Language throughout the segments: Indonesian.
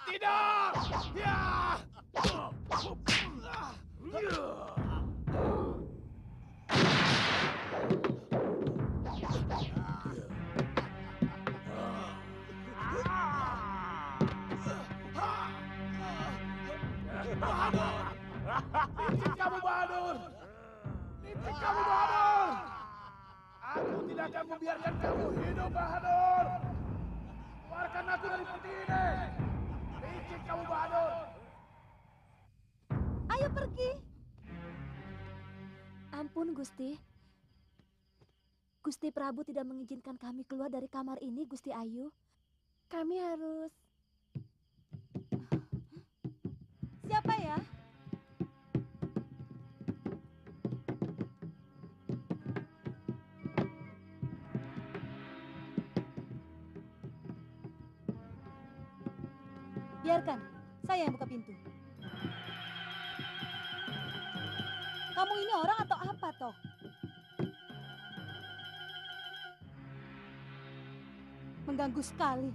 Tidak! Ya! Bahadur! Licik kamu, Bahadur! Licik kamu, Bahadur! Aku tidak akan membiarkan kamu hidup, Bahadur! Keluarkan aku dari peti ini! Licik kamu, Bahadur! Ayo pergi. Ampun, Gusti. Gusti Prabu tidak mengizinkan kami keluar dari kamar ini, Gusti Ayu. Kami harus... Siapa ya? Biarkan, saya yang buka pintu. Kamu ini orang atau apa, toh? Mengganggu sekali.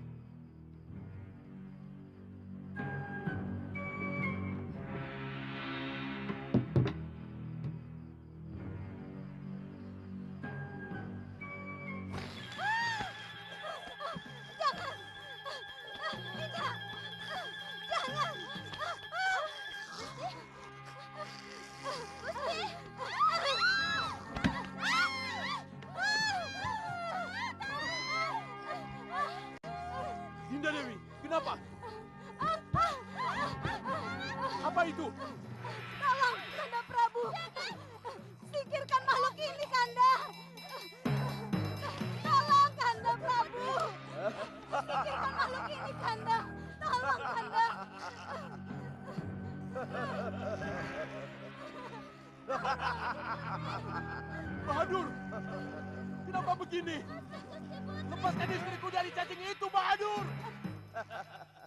Dinda Dewi, kenapa? Apa itu? Tolong, Kanda Prabu. Singkirkan makhluk ini, Kanda. Tolong, Kanda Prabu. Singkirkan makhluk ini, Kanda. Tolong, Kanda. Bahadur, kenapa begini? Lepaskan istriku dari cacing itu, Bahadur!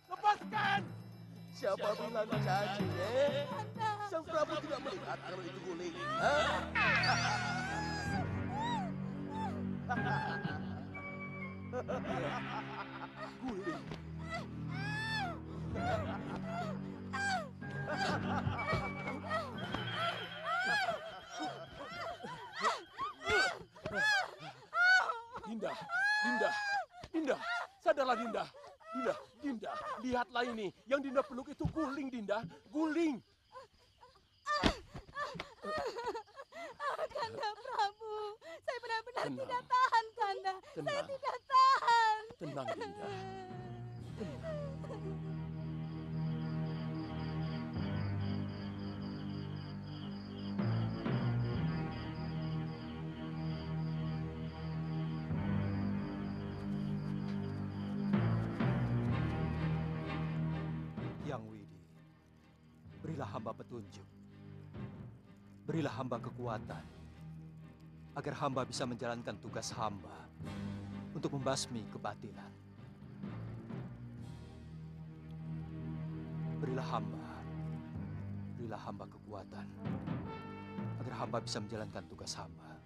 Lepaskan! Siapa bilang cacing, Sang Prabu tidak melihat kalau itu guling. Guling. Dinda, Dinda, Dinda, sadarlah Dinda. Dinda, Dinda, lihatlah ini. Yang Dinda peluk itu guling, Dinda. Guling. Kanda Prabu, saya benar-benar Tenang. tidak tahan, Kanda. Saya Tenang. tidak tahan. Tenang, Dinda. Tenang. Yang Widi, berilah hamba petunjuk. Berilah hamba kekuatan, agar hamba bisa menjalankan tugas hamba untuk membasmi kebatilan. Berilah hamba kekuatan, agar hamba bisa menjalankan tugas hamba.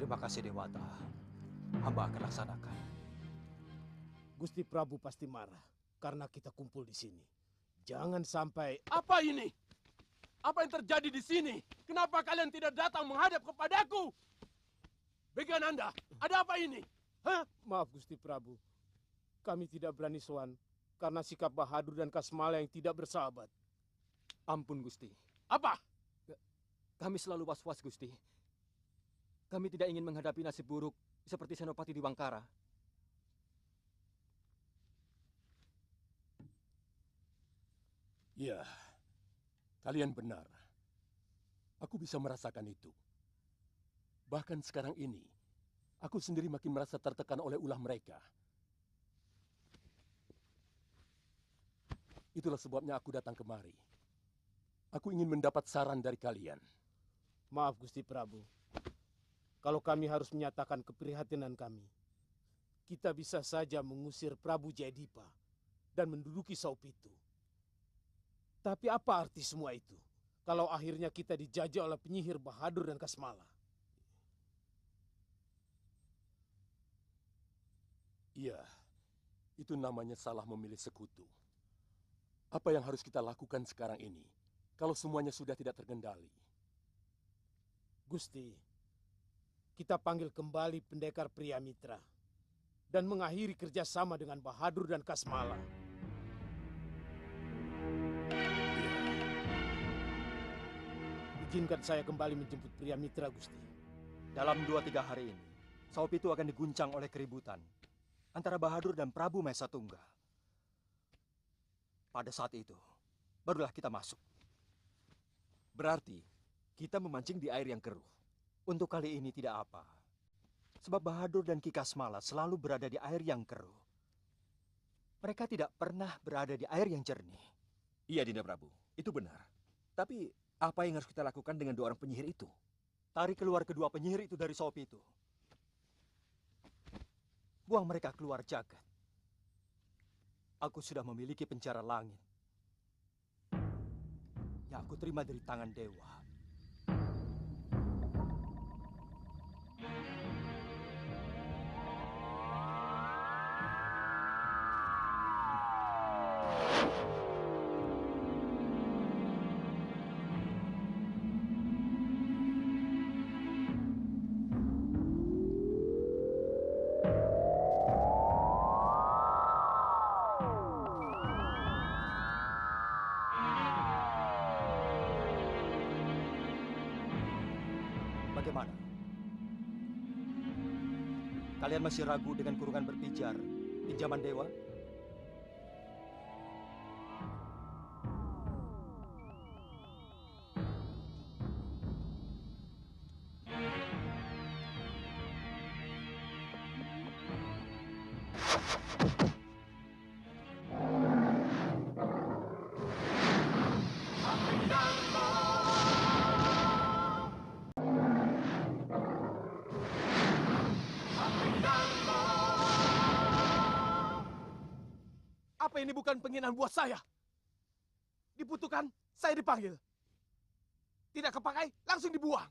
Terima kasih Dewata. Hamba akan laksanakan. Gusti Prabu pasti marah karena kita kumpul di sini. Jangan sampai... Apa ini? Apa yang terjadi di sini? Kenapa kalian tidak datang menghadap kepadaku? Bagian Anda, ada apa ini? Hah? Maaf Gusti Prabu, kami tidak berani sowan karena sikap Bahadur dan Kasmala yang tidak bersahabat. Ampun Gusti. Apa? Kami selalu was-was Gusti. Kami tidak ingin menghadapi nasib buruk seperti Senopati Diwangkara. Ya, kalian benar. Aku bisa merasakan itu. Bahkan sekarang ini, aku sendiri makin merasa tertekan oleh ulah mereka. Itulah sebabnya aku datang kemari. Aku ingin mendapat saran dari kalian. Maaf Gusti Prabu, kalau kami harus menyatakan keprihatinan kami, kita bisa saja mengusir Prabu Jayadipa dan menduduki Saupitu. Tapi apa arti semua itu kalau akhirnya kita dijajah oleh penyihir Bahadur dan Kasmala? Iya, itu namanya salah memilih sekutu. Apa yang harus kita lakukan sekarang ini kalau semuanya sudah tidak terkendali? Gusti, kita panggil kembali pendekar Priamitra dan mengakhiri kerjasama dengan Bahadur dan Kasmala. Izinkan saya kembali menjemput Priamitra, Gusti. Dalam 2-3 hari ini, Saupitu akan diguncang oleh keributan antara Bahadur dan Prabu Mahesa Tunggal. Pada saat itu, barulah kita masuk. Berarti, kita memancing di air yang keruh. Untuk kali ini tidak apa. Sebab Bahadur dan Ki Kasmala selalu berada di air yang keruh. Mereka tidak pernah berada di air yang jernih. Iya, Dinda Prabu. Itu benar. Tapi, apa yang harus kita lakukan dengan 2 orang penyihir itu? Tarik keluar kedua penyihir itu dari Saupitu. Buang mereka keluar jagat. Aku sudah memiliki penjara langit yang aku terima dari tangan dewa. Bagaimana? Kalian masih ragu dengan kurungan berpijar pinjaman dewa? Apa ini bukan penghinaan buat saya? Dibutuhkan, saya dipanggil. Tidak kepakai, langsung dibuang.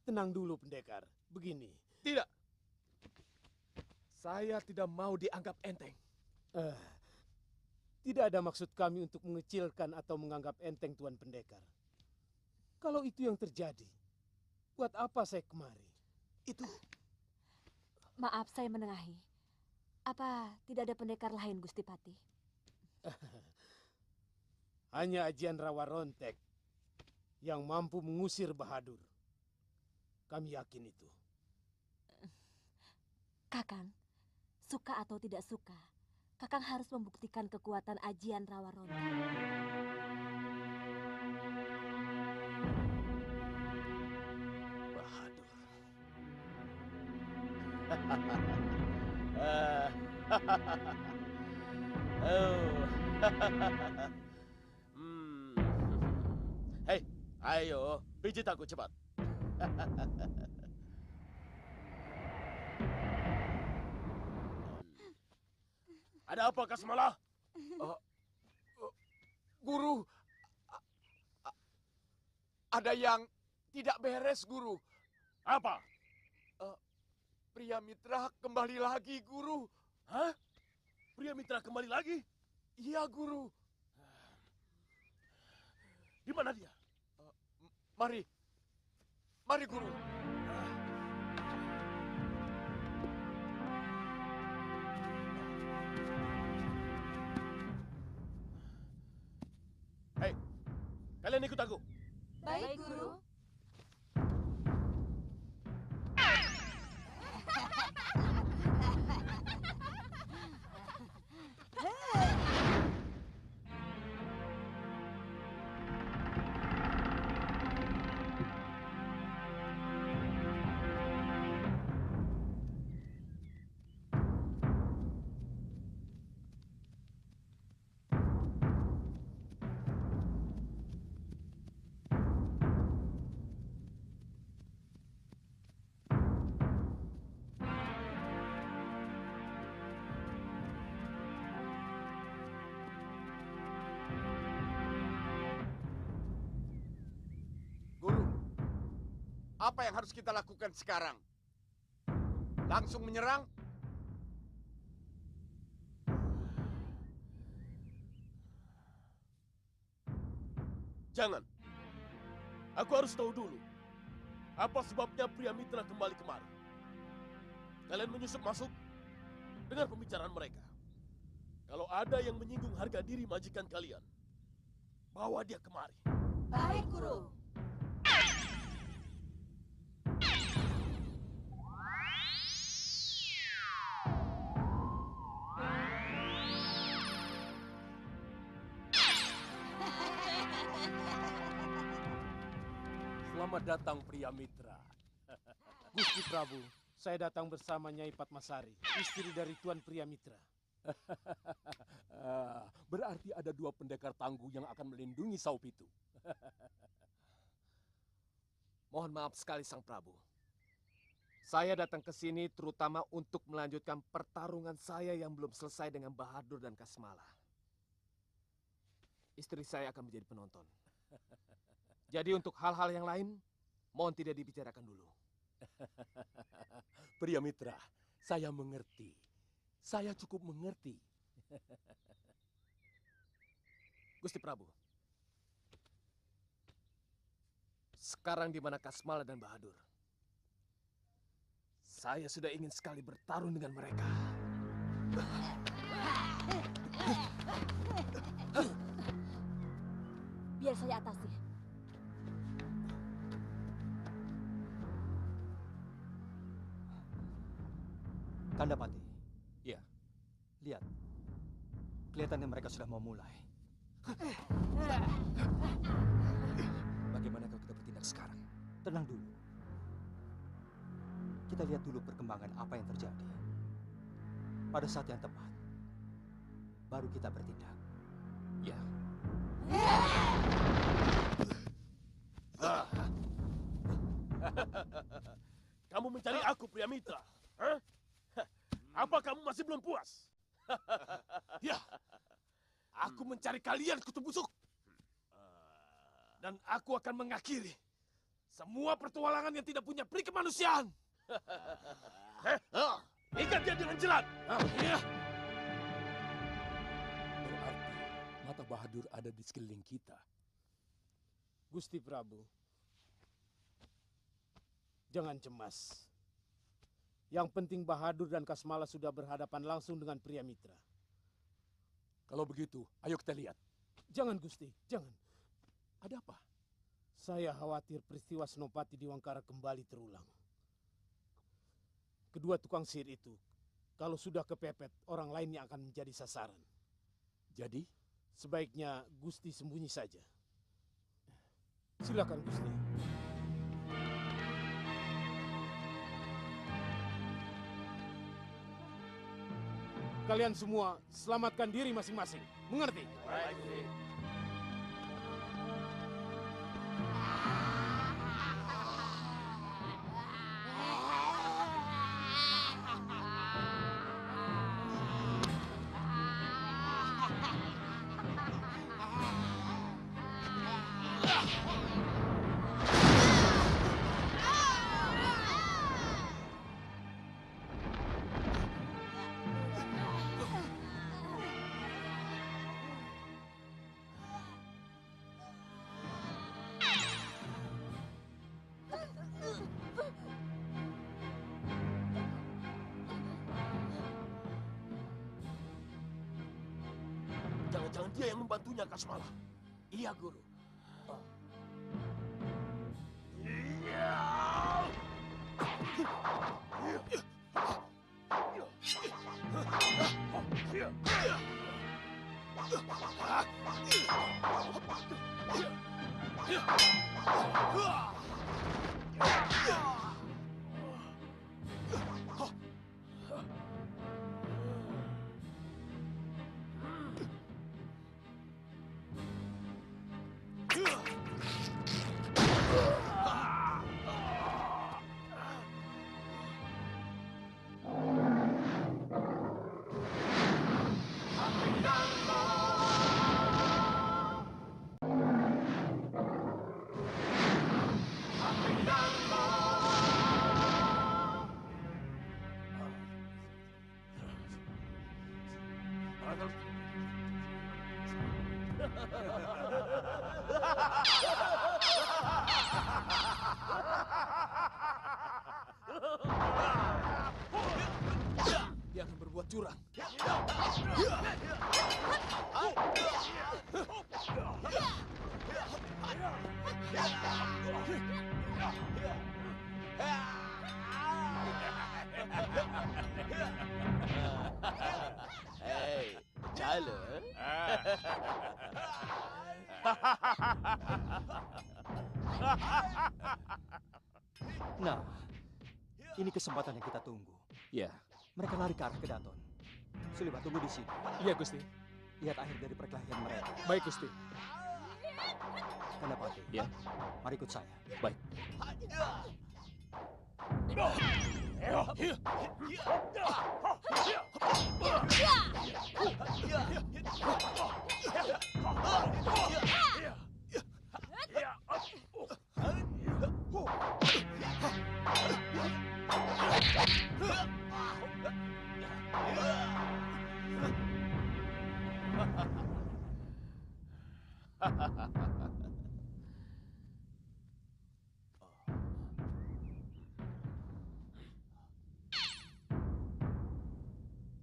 Tenang dulu, pendekar. Begini. Tidak. Saya tidak mau dianggap enteng. Tidak ada maksud kami untuk mengecilkan atau menganggap enteng Tuan Pendekar. Kalau itu yang terjadi, buat apa saya kemari? Itu. Maaf, saya menengahi. Apa tidak ada pendekar lain, Gusti Patih? Hanya ajian Rawa Rontek yang mampu mengusir Bahadur. Kami yakin itu. Kakang, suka atau tidak suka, Kakang harus membuktikan kekuatan ajian Rawa Rontek. Bahadur. Hei, ayo, pijit aku cepat. Ada apa, Kasmala? Guru, ada yang tidak beres, Guru. Apa? Pria Mitra kembali lagi, Guru. Hah? Pria Mitra kembali lagi? Iya, Guru. Di mana dia? Mari. Mari, Guru. Hei, kalian ikut aku. Baik, Guru. Guru, apa yang harus kita lakukan sekarang? Langsung menyerang? Jangan. Aku harus tahu dulu. Apa sebabnya pria Mitra kembali kemari? Kalian menyusup masuk, dengar pembicaraan mereka. Kalau ada yang menyinggung harga diri majikan kalian, bawa dia kemari. Baik, Guru. Selamat datang pria Mitra. Gusti Prabu, saya datang bersama Nyai Padmasari, istri dari Tuan Pria Mitra. Berarti ada dua pendekar tangguh yang akan melindungi Saup itu. Mohon maaf sekali Sang Prabu. Saya datang ke sini terutama untuk melanjutkan pertarungan saya yang belum selesai dengan Bahadur dan Kasmala. Istri saya akan menjadi penonton. Jadi untuk hal-hal yang lain, mohon tidak dibicarakan dulu. Pria Mitra, saya mengerti. Saya cukup mengerti. Gusti Prabu. Sekarang di mana Kasmala dan Bahadur? Saya sudah ingin sekali bertarung dengan mereka. Biar saya atasi. Kandapati. Iya. Lihat. Kelihatannya mereka sudah mau mulai. Bagaimana kalau kita bertindak sekarang? Tenang dulu. Kita lihat dulu perkembangan apa yang terjadi. Pada saat yang tepat, baru kita bertindak. Ya. Kamu mencari aku, pria Mitra. Hah? Apa kamu masih belum puas? Ya. Aku mencari kalian kutu busuk. Dan aku akan mengakhiri semua pertualangan yang tidak punya peri kemanusiaan. Ikat dia dengan jelat. Ya. Berarti mata Bahadur ada di sekeliling kita. Gusti Prabu, jangan cemas. Yang penting Bahadur dan Kasmala sudah berhadapan langsung dengan pria Mitra. Kalau begitu, ayo kita lihat. Jangan Gusti, jangan. Ada apa? Saya khawatir peristiwa Senopati di Wangkara kembali terulang. Kedua tukang sihir itu, kalau sudah kepepet, orang lainnya akan menjadi sasaran. Jadi? Sebaiknya Gusti sembunyi saja. Silakan Gusti. Kalian semua selamatkan diri masing-masing. Mengerti? Baik, Gusti. dia yang membantunya, Kasmala. Iya, Guru. Dia akan berbuat curang. Hei, bercanda. Nah, ini kesempatan yang kita tunggu. Ya, Mereka lari ke arah Kedaton. Sulima, tunggu di sini. iya Gusti. Lihat akhir dari perkelahian mereka. Baik Gusti. Kanapati, Ya. mari ikut saya. Baik.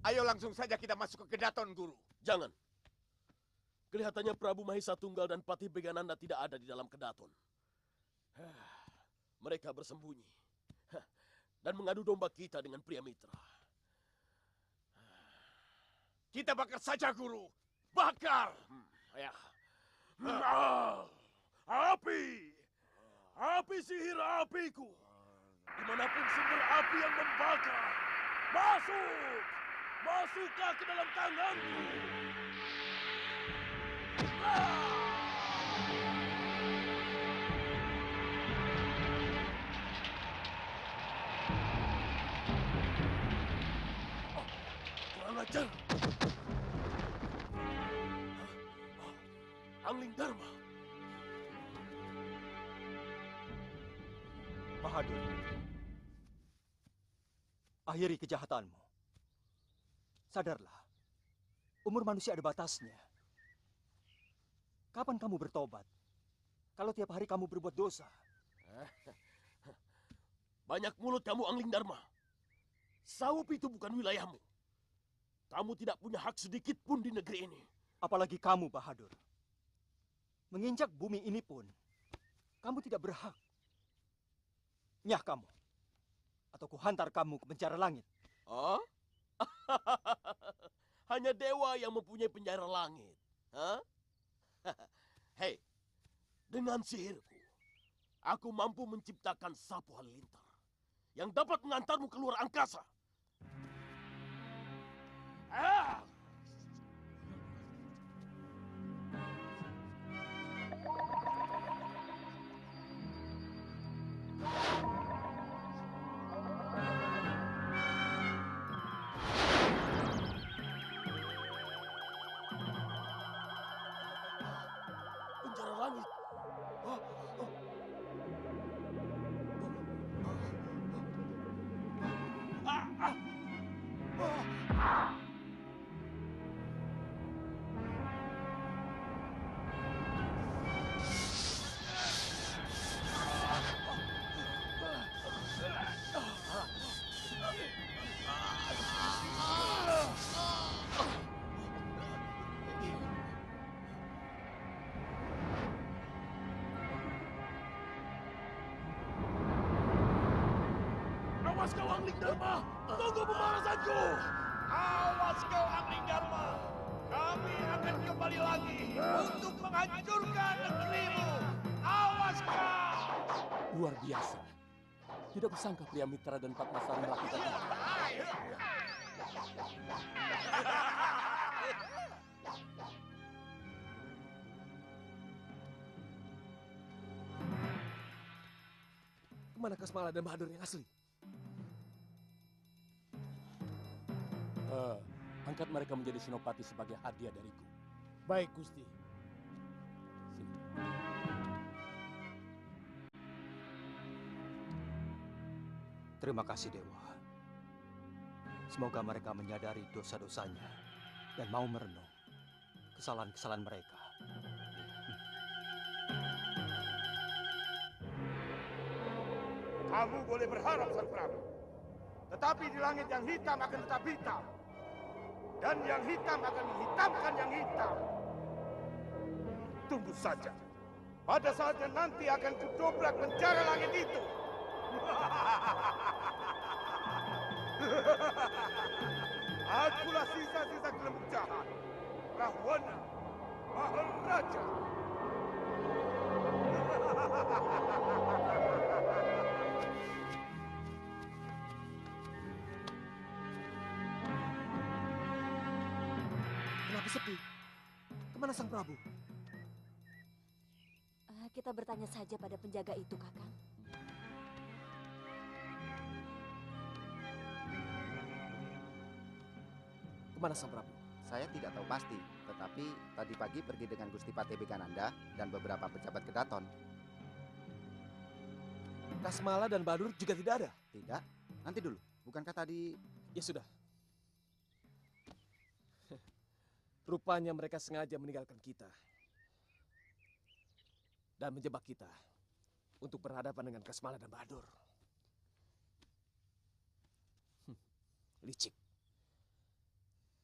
Ayo langsung saja kita masuk ke Kedaton, Guru. Jangan. Kelihatannya Prabu Mahesa Tunggal dan Patih Begananda tidak ada di dalam Kedaton. Mereka bersembunyi dan mengadu domba kita dengan pria mitra. Kita bakar saja, Guru. Bakar! Ya. Api! Api sihir apiku! Dimanapun sumber api yang membakar, masuk! Masuklah ke dalam tanganku! Kurang ajar. Angling Dharma. Bahadur, akhiri kejahatanmu. Sadarlah, umur manusia ada batasnya. Kapan kamu bertobat? Kalau tiap hari kamu berbuat dosa. Banyak mulut kamu, Angling Dharma. Sawup itu bukan wilayahmu. Kamu tidak punya hak sedikit pun di negeri ini. Apalagi kamu, Bahadur. Menginjak bumi ini pun, kamu tidak berhak. Nyah kamu. Atau kuhantar kamu ke penjara langit. Oh? Hanya dewa yang mempunyai penjara langit. Hah? Hei, dengan sihirku, aku mampu menciptakan sapu halilintar yang dapat mengantarmu keluar angkasa. Ah! Penjara langit. Ah, ah. Ah, ah. Ah. Awas kau Angling Dharma! Tunggu pembalasanku! Awas kau Angling Dharma! Kami akan kembali lagi untuk menghancurkan negerimu! Awas kau! Luar biasa. Tidak kusangka pria mitra dan Pak Masar melakukan itu. Kemana Kasmala dan Bahadur yang asli? Angkat mereka menjadi senopati sebagai hadiah dariku. Baik, Gusti. Sini. Terima kasih, Dewa. Semoga mereka menyadari dosa-dosanya dan mau merenung kesalahan-kesalahan mereka. Kamu boleh berharap, Sang Prabu. Tetapi di langit yang hitam akan tetap hitam. Dan yang hitam akan menghitamkan yang hitam. Tunggu saja. Pada saatnya nanti akan kudobrak penjara langit itu. Akulah sisa-sisa gelembung jahat. Rahwana, Maharaja. Kenapa sepi? Kemana Sang Prabu? Kita bertanya saja pada penjaga itu, Kakang. Kemana Sang Prabu? Saya tidak tahu pasti, tetapi tadi pagi pergi dengan Gusti Patih Begananda dan beberapa pejabat Kedaton. Kasmala dan Bahadur juga tidak ada? Tidak, nanti dulu. Bukankah tadi... Ya sudah. Rupanya mereka sengaja meninggalkan kita. Dan menjebak kita untuk berhadapan dengan Kasmala dan Bahadur. Licik.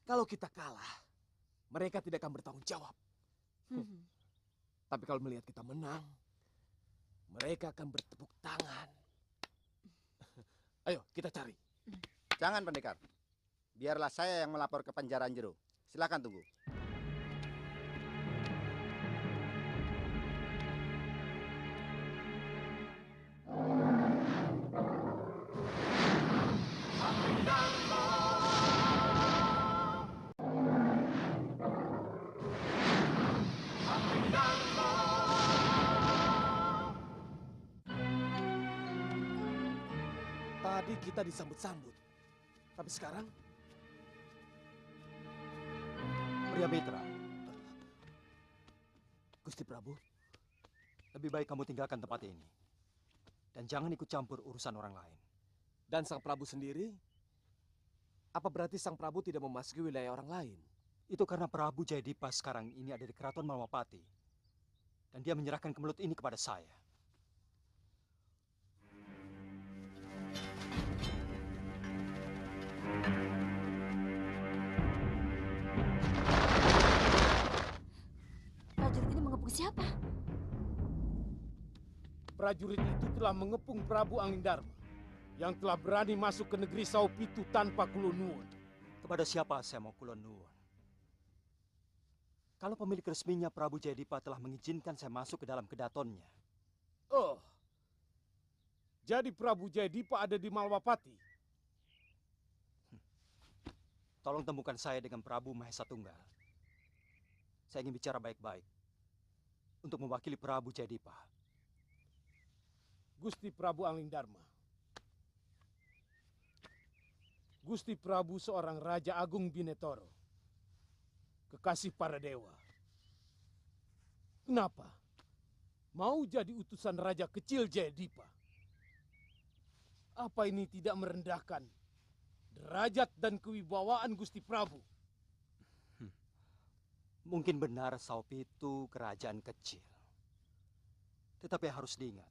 Kalau kita kalah, mereka tidak akan bertanggung jawab. Tapi kalau melihat kita menang, mereka akan bertepuk tangan. Ayo, kita cari. Jangan, Pendekar. Biarlah saya yang melapor ke Penjaraan Jero. Silakan tunggu. Tadi kita disambut-sambut. Tapi sekarang, Pria Mitra, Gusti Prabu, lebih baik kamu tinggalkan tempat ini. Dan jangan ikut campur urusan orang lain. dan Sang Prabu sendiri, apa berarti Sang Prabu tidak memasuki wilayah orang lain? Itu karena Prabu Jayadipa sekarang ini ada di keraton Malwapati. Dan dia menyerahkan kemelut ini kepada saya. Prajurit ini mengepung siapa? Prajurit itu telah mengepung Prabu Anglindarma yang telah berani masuk ke negeri Saupitu tanpa Kulonwun. Kepada siapa saya mau kulon nuwun? Kalau pemilik resminya Prabu Jayadipa telah mengizinkan saya masuk ke dalam kedatonnya. Oh, jadi Prabu Jayadipa ada di Malwapati. Tolong temukan saya dengan Prabu Mahesa Tunggal. Saya ingin bicara baik-baik untuk mewakili Prabu Jayadipa. Gusti Prabu Anglindarma. Gusti Prabu seorang Raja Agung Binetoro. Kekasih para dewa. Kenapa? Mau jadi utusan Raja kecil Jayadipa? Apa ini tidak merendahkan derajat dan kewibawaan Gusti Prabu? Mungkin benar Saupitu kerajaan kecil. Tetapi harus diingat,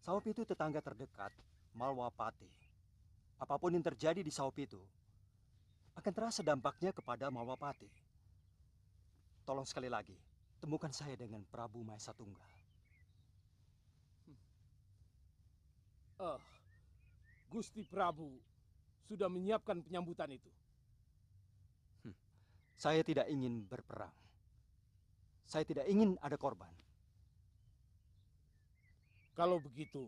Saupitu tetangga terdekat Malwapati. Apapun yang terjadi di Saupitu akan terasa dampaknya kepada Malwapati. Tolong sekali lagi, temukan saya dengan Prabu Mahesa Tunggal. Oh, Gusti Prabu sudah menyiapkan penyambutan itu. Saya tidak ingin berperang. Saya tidak ingin ada korban. Kalau begitu,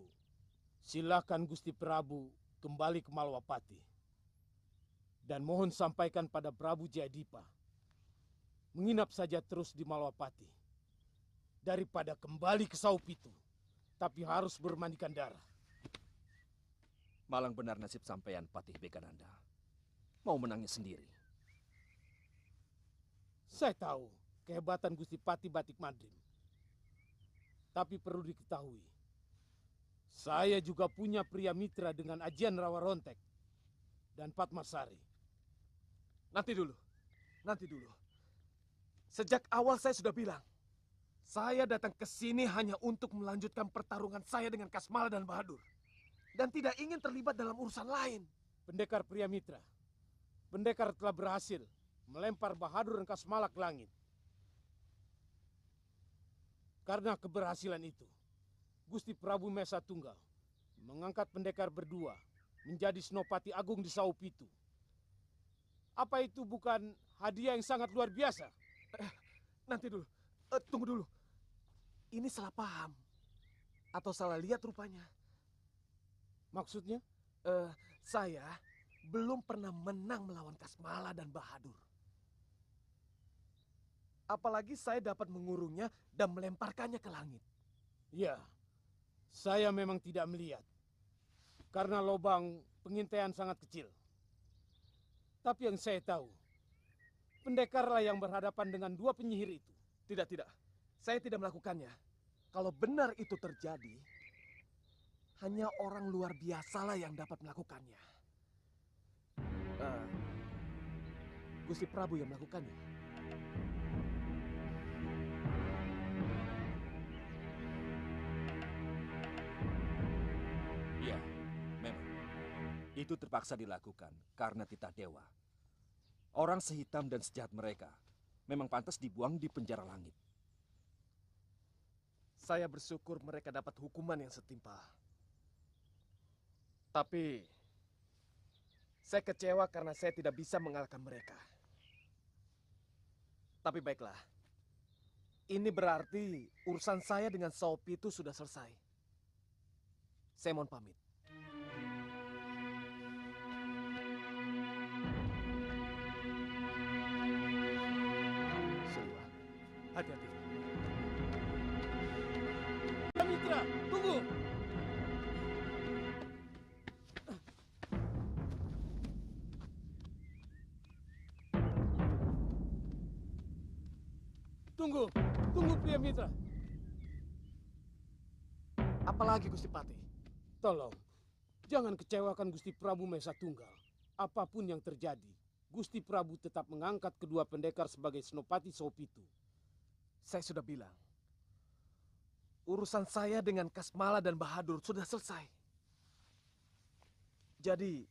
silakan Gusti Prabu kembali ke Malwapati. Dan mohon sampaikan pada Prabu Jayadipa, menginap saja terus di Malwapati. Daripada kembali ke Saupitu, tapi harus bermandikan darah. Malang benar nasib sampean, Patih Bekananda. Mau menangis sendiri. Saya tahu kehebatan Gusti Patih Batik Madrim. Tapi perlu diketahui, saya juga punya pria mitra dengan Ajian Rawa Rontek dan Patmasari. Nanti dulu. Sejak awal saya sudah bilang, saya datang ke sini hanya untuk melanjutkan pertarungan saya dengan Kasmala dan Bahadur. Dan tidak ingin terlibat dalam urusan lain. Pendekar pria mitra, pendekar telah berhasil melempar Bahadur dan Kasmala ke langit. Karena keberhasilan itu, Gusti Prabu Mesa Tunggal mengangkat pendekar berdua menjadi Senopati Agung di Saupitu. Apa itu bukan hadiah yang sangat luar biasa? Nanti dulu, tunggu dulu. Ini salah paham. Atau salah lihat rupanya. Maksudnya? Saya belum pernah menang melawan Kasmala dan Bahadur. Apalagi saya dapat mengurungnya dan melemparkannya ke langit. Ya, saya memang tidak melihat. Karena lubang pengintaian sangat kecil. Tapi yang saya tahu, pendekarlah yang berhadapan dengan dua penyihir itu. Tidak. Saya tidak melakukannya. Kalau benar itu terjadi, hanya orang luar biasalah yang dapat melakukannya. Gusti Prabu yang melakukannya. Iya, memang. Itu terpaksa dilakukan karena titah dewa. Orang sehitam dan sejahat mereka memang pantas dibuang di penjara langit. Saya bersyukur mereka dapat hukuman yang setimpal. Tapi saya kecewa karena saya tidak bisa mengalahkan mereka. Tapi baiklah. Ini berarti urusan saya dengan Saupitu sudah selesai. Saya mohon pamit. Siliwangi, hati-hati. Mitra, tunggu! Tunggu pria mitra. Apalagi Gusti Patih? Tolong, jangan kecewakan Gusti Prabu Mesa Tunggal. Apapun yang terjadi, Gusti Prabu tetap mengangkat kedua pendekar sebagai Senopati Saupitu. Saya sudah bilang, urusan saya dengan Kasmala dan Bahadur sudah selesai. Jadi,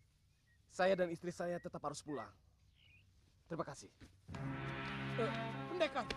saya dan istri saya tetap harus pulang. Terima kasih. Pendekar!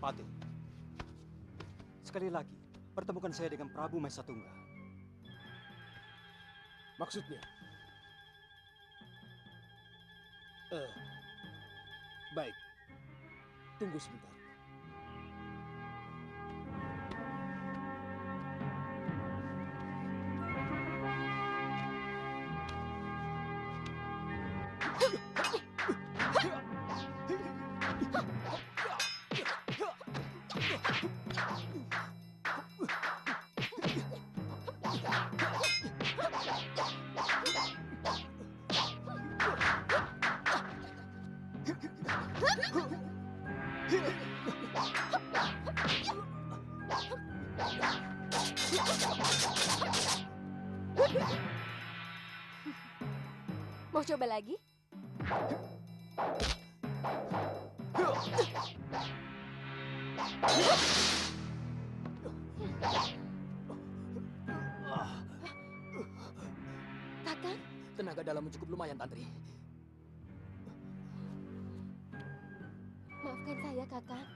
Patih, sekali lagi, pertemukan saya dengan Prabu Mesa Tunggal. Maksudnya? Baik. Tunggu sebentar. Mau coba lagi? Kakang, Tenaga dalammu cukup lumayan, Tantri. maafkan saya, Kakang.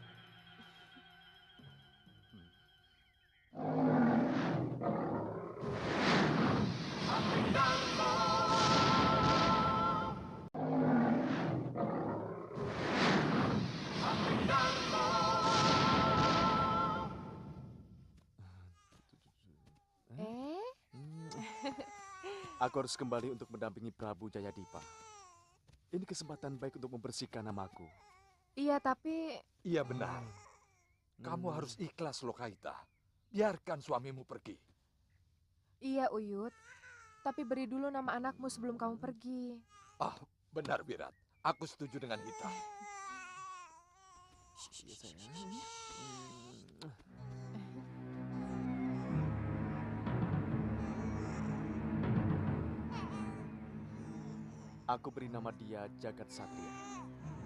Aku harus kembali untuk mendampingi Prabu Jayadipa. Ini kesempatan baik untuk membersihkan namaku. Iya, tapi... Iya benar. Kamu harus ikhlas, Lokaita. Biarkan suamimu pergi. Iya, Uyut. Tapi beri dulu nama anakmu sebelum kamu pergi. Ah, benar, Wirat. Aku setuju dengan Hita. Aku beri nama dia Jagat Satria.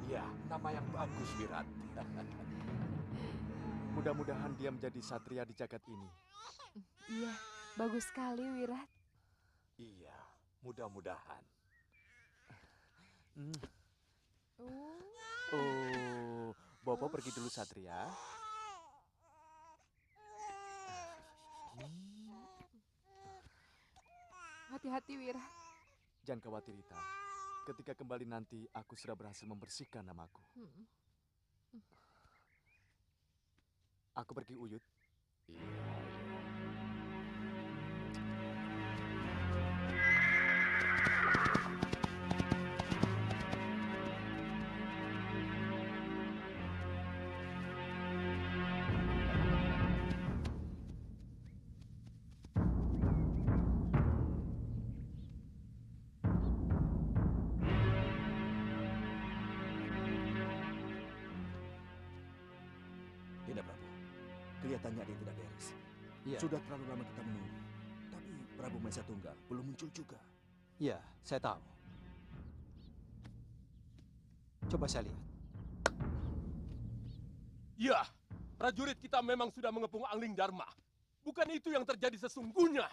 Ya, nama yang bagus, Wirat. Mudah-mudahan dia menjadi satria di jagat ini. Iya, bagus sekali, Wirat. Iya, mudah-mudahan. Oh, Bopo pergi dulu, Satria. Hati-hati, Wirat. Jangan khawatir, Rita. Ketika kembali nanti, aku sudah berhasil membersihkan namaku. Aku pergi, Uyut. Tidak, Prabu. Kelihatannya dia tidak beres. Iya. Sudah terlalu lama kita menunggu. Tapi Prabu Mahesa Tunggal belum muncul juga. Iya, saya tahu. Coba saya lihat. Ya, prajurit kita memang sudah mengepung Angling Dharma. Bukan itu yang terjadi sesungguhnya.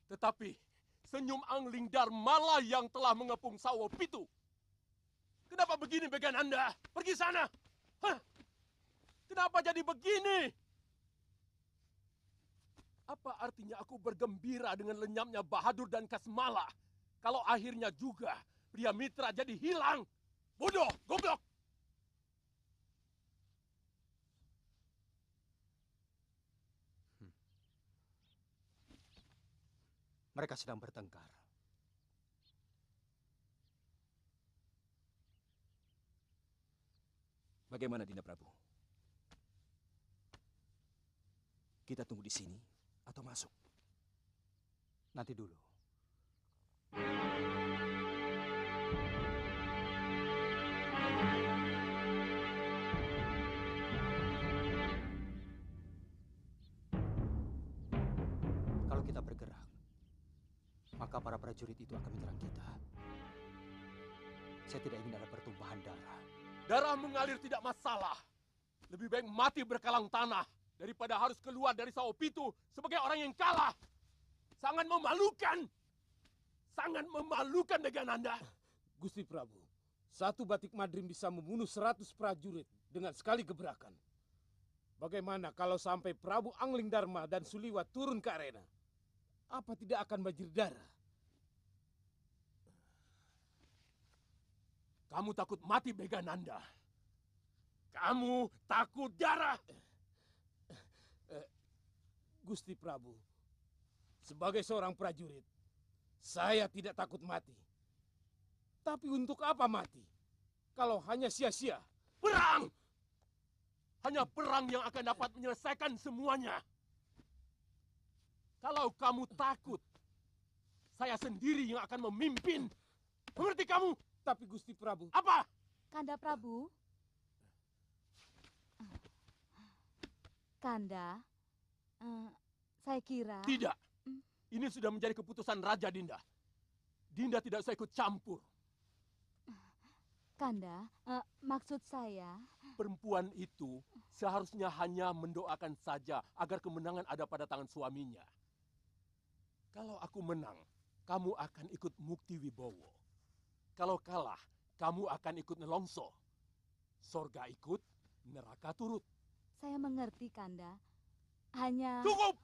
Tetapi senyum Angling Dharma lah yang telah mengepung Sawo Pitu. Kenapa begini, Begananda? Pergi sana. Hah? Kenapa jadi begini? Apa artinya aku bergembira dengan lenyapnya Bahadur dan Kasmala kalau akhirnya juga pria mitra jadi hilang? Bodoh, goblok. Mereka sedang bertengkar. Bagaimana, Dinda Prabu? Kita tunggu di sini atau masuk? Nanti dulu. Kalau kita bergerak, maka para prajurit itu akan menyerang kita. Saya tidak ingin ada pertumpahan darah. Darah mengalir tidak masalah. Lebih baik mati berkalang tanah daripada harus keluar dari Sawo Pitu sebagai orang yang kalah. Sangat memalukan. Sangat memalukan, Degananda. Gusti Prabu, satu batik madrim bisa membunuh 100 prajurit dengan sekali gebrakan. Bagaimana kalau sampai Prabu Angling Dharma dan Suliwa turun ke arena? Apa tidak akan banjir darah? Kamu takut mati, Begananda. Kamu takut darah. Gusti Prabu, sebagai seorang prajurit, saya tidak takut mati. Tapi untuk apa mati? Kalau hanya sia-sia. Perang! Hanya perang yang akan dapat menyelesaikan semuanya. Kalau kamu takut, saya sendiri yang akan memimpin. Mengerti kamu? Tapi Gusti Prabu... Apa? Kanda Prabu. Kanda, saya kira... Tidak. Ini sudah menjadi keputusan Raja, Dinda. Dinda tidak usah ikut campur. Kanda, maksud saya... Perempuan itu seharusnya hanya mendoakan saja agar kemenangan ada pada tangan suaminya. Kalau aku menang, kamu akan ikut Mukti Wibowo. Kalau kalah, kamu akan ikut Nelongso. Sorga ikut, neraka turut. Saya mengerti, Kanda. Hanya... Cukup!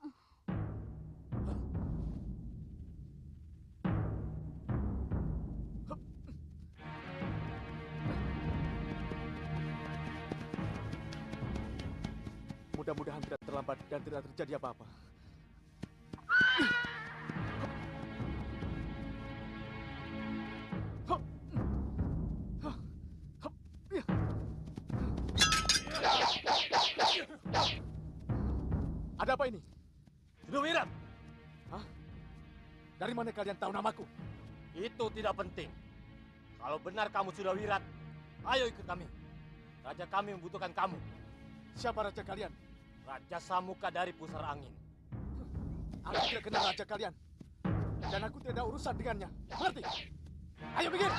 Mudah-mudahan tidak terlambat dan tidak terjadi apa-apa. Ada apa ini? Sudah Wirat. Hah? Dari mana kalian tahu namaku? Itu tidak penting. Kalau benar kamu sudah Wirat, ayo ikut kami. Raja kami membutuhkan kamu. Siapa raja kalian? Raja Samuka dari Pusar Angin. Aku tidak kenal raja kalian. Dan aku tidak ada urusan dengannya. Mengerti? Ayo pikir!